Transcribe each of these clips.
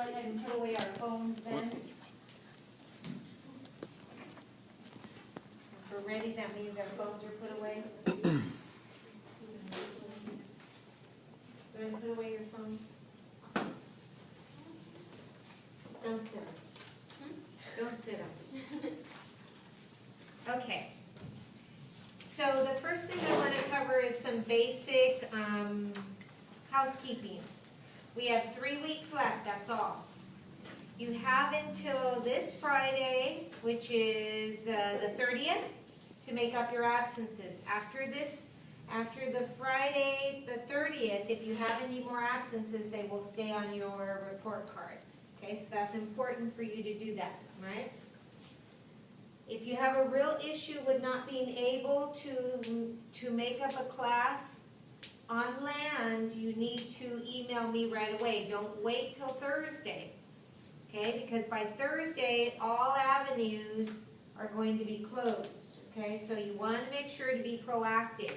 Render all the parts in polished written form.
ahead and put away our phones then. If we're ready, that means our phones are put away. Go ahead and put away your phone. Don't sit up. Don't sit up. Okay. So the first thing I want to cover is some basic housekeeping. We have 3 weeks left, that's all. You have until this Friday, which is the 30th, to make up your absences. After the Friday, the 30th, if you have any more absences, they will stay on your report card. Okay, so that's important for you to do that, right? If you have a real issue with not being able to make up a class on land, you need to email me right away. Don't wait till Thursday, okay? Because by Thursday, all avenues are going to be closed, okay? So you want to make sure to be proactive.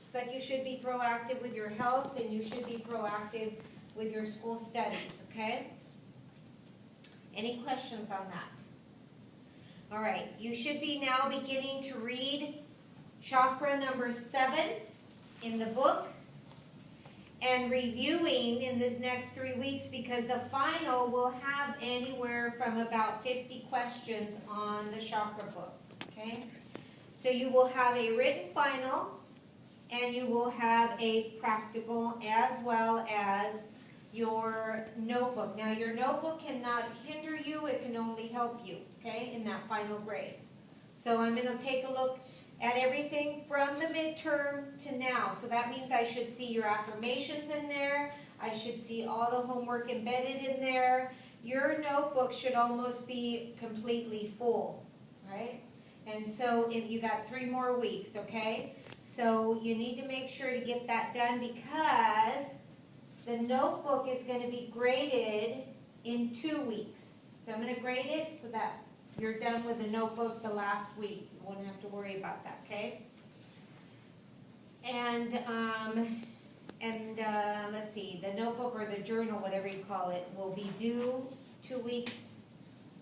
Just like you should be proactive with your health, and you should be proactive with your school studies, okay? Any questions on that? All right, you should be now beginning to read chakra number 7 in the book and reviewing in this next 3 weeks, because the final will have anywhere from about 50 questions on the chakra book, okay? So you will have a written final and you will have a practical as well as your notebook. Now your notebook cannot hinder you, it can only help you, okay, in that final grade. So I'm going to take a look at everything from the midterm to now. So that means I should see your affirmations in there, I should see all the homework embedded in there. Your notebook should almost be completely full, right? And so you got 3 more weeks, okay? So you need to make sure to get that done, because the notebook is going to be graded in 2 weeks. So I'm going to grade it so that you're done with the notebook the last week. You won't have to worry about that, okay? And let's see, the notebook or the journal, whatever you call it, will be due 2 weeks,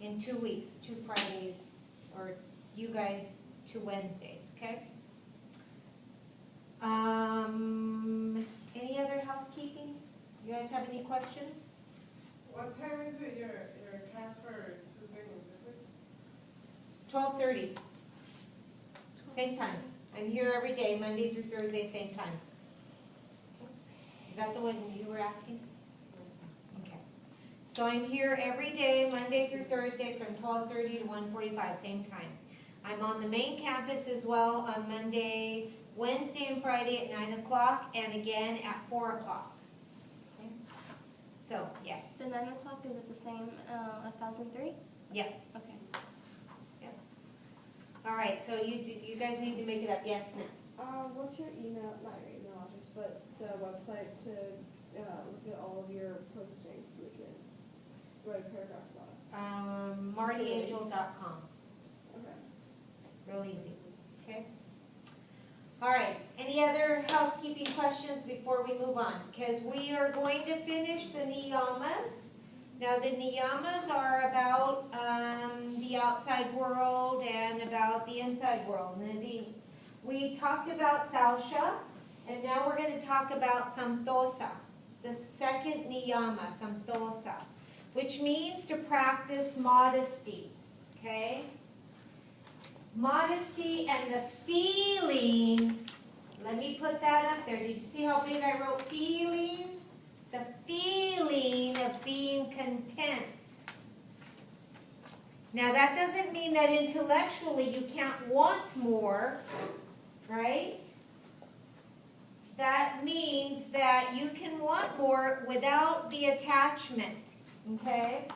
in 2 weeks, 2 Fridays, or you guys 2 Wednesdays, okay? Any other housekeeping? You guys have any questions? What time is it your class for Tuesday and Thursday? 12:30. Same time. I'm here every day, Monday through Thursday, same time. Is that the one you were asking? Okay. So I'm here every day, Monday through Thursday, from 12:30 to 1:45, same time. I'm on the main campus as well on Monday, Wednesday, and Friday at 9 o'clock, and again at 4 o'clock. Okay. So, yes. So 9 o'clock, is it the same 1003? Yeah. Okay. All right, so you guys need to make it up. Yes, ma'am. What's your email, not your email address, but the website to look at all of your postings so we can write a paragraph about it? MartyAngel.com. Okay. Real easy. Okay? All right, any other housekeeping questions before we move on? Because we are going to finish the niyamas. Now the niyamas are about the outside world and about the inside world. We talked about sausha, and now we're going to talk about samtosa, the second niyama, samtosa, which means to practice modesty, okay? Modesty and the feeling, let me put that up there. Did you see how big I wrote feeling? The feeling of being content. Now that doesn't mean that intellectually you can't want more, right? That means that you can want more without the attachment, okay?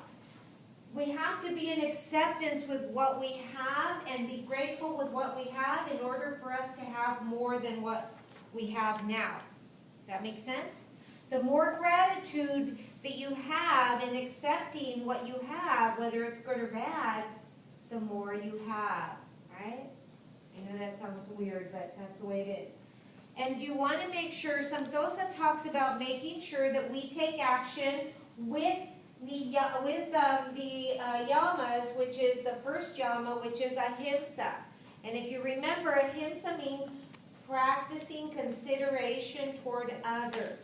We have to be in acceptance with what we have and be grateful with what we have in order for us to have more than what we have now. Does that make sense? The more gratitude that you have in accepting what you have, whether it's good or bad, the more you have, right? I know that sounds weird, but that's the way it is. And you want to make sure, Samtosa talks about making sure that we take action with yamas, which is the first yama, which is ahimsa. And if you remember, ahimsa means practicing consideration toward others.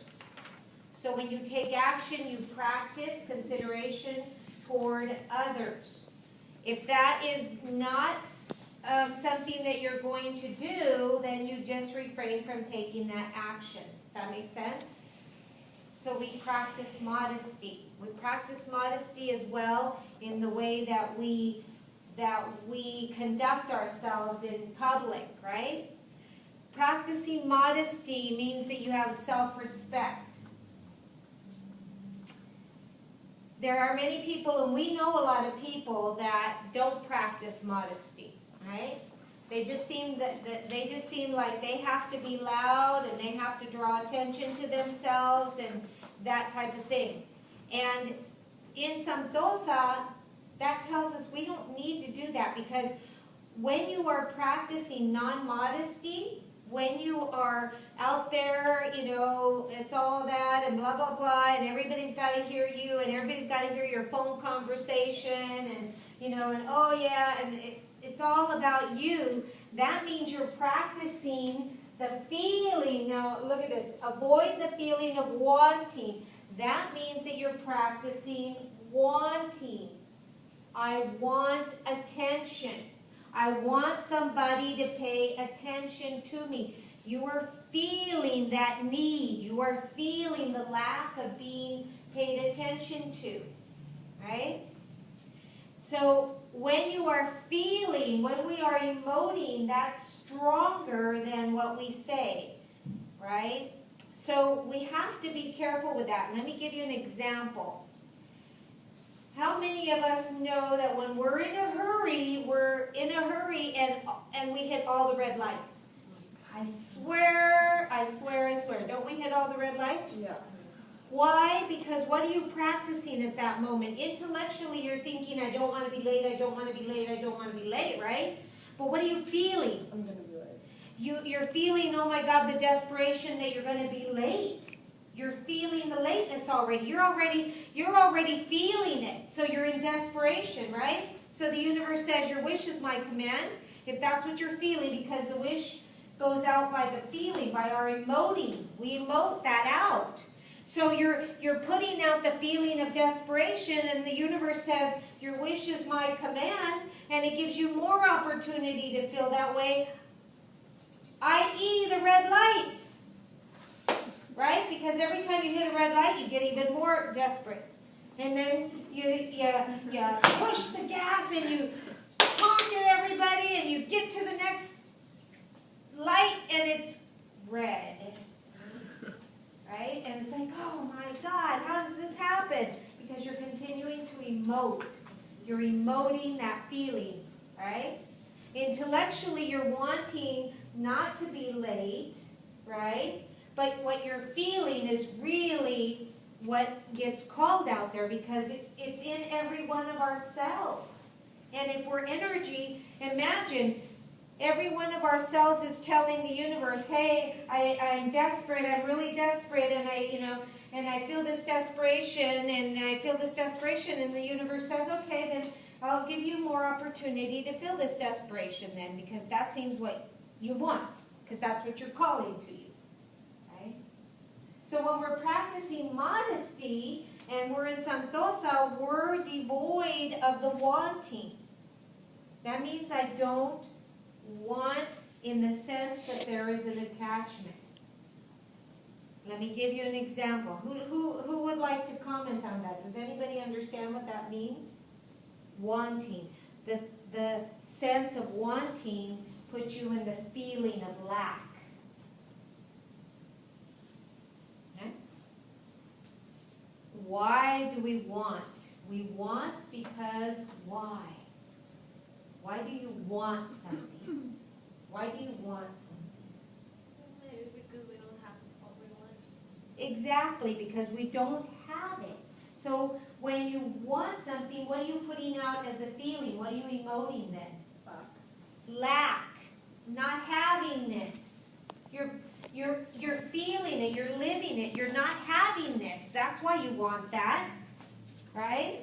So when you take action, you practice consideration toward others. If that is not something that you're going to do, then you just refrain from taking that action. Does that make sense? So we practice modesty. We practice modesty as well in the way that we conduct ourselves in public, right? Practicing modesty means that you have self-respect. There are many people, and we know a lot of people that don't practice modesty, right? They just seem like they have to be loud and they have to draw attention to themselves and that type of thing. And in Santosa, that tells us we don't need to do that, because when you are practicing non-modesty, when you are out there, you know, it's all that and blah, blah, blah, and everybody's got to hear you and everybody's got to hear your phone conversation and, you know, and oh yeah, and it's all about you. That means you're practicing the feeling. Now, look at this. Avoid the feeling of wanting. That means that you're practicing wanting. I want attention. I want somebody to pay attention to me. You are feeling that need. You are feeling the lack of being paid attention to, right? So when you are feeling, when we are emoting, that's stronger than what we say, right? So we have to be careful with that. Let me give you an example. How many of us know that when we're in a hurry and we hit all the red lights? I swear. Don't we hit all the red lights? Yeah. Why? Because what are you practicing at that moment? Intellectually, you're thinking, I don't want to be late, I don't want to be late, I don't want to be late, right? But what are you feeling? I'm going to be late. You're feeling, oh my God, the desperation that you're going to be late. You're feeling the lateness already. You're already feeling it. So you're in desperation, right? So the universe says, your wish is my command. If that's what you're feeling, because the wish goes out by the feeling, by our emoting. We emote that out. So you're putting out the feeling of desperation, and the universe says, your wish is my command, and it gives you more opportunity to feel that way, i.e. the red lights. Right? Because every time you hit a red light, you get even more desperate. And then you push the gas and you honk at everybody and you get to the next light and it's red. Right? And it's like, oh my God, how does this happen? Because you're continuing to emote. You're emoting that feeling. Right? Intellectually, you're wanting not to be late. Right? But what you're feeling is really what gets called out there, because it's in every one of our cells. And if we're energy, imagine every one of our cells is telling the universe, hey, I'm desperate, I'm really desperate, and I feel this desperation, and the universe says, okay, then I'll give you more opportunity to feel this desperation then, because that seems what you want, because that's what you're calling to you. So when we're practicing modesty and we're in Santosa, we're devoid of the wanting. That means I don't want in the sense that there is an attachment. Let me give you an example. Who would like to comment on that? Does anybody understand what that means? Wanting. The sense of wanting puts you in the feeling of lack. Why do we want? We want because why? Why do you want something? Why do you want something? Maybe because we don't have what we want. Exactly, because we don't have it. So when you want something, what are you putting out as a feeling? What are you emoting then? Lack. Not having this. You're feeling it, you're living it, you're not having this. That's why you want that. right?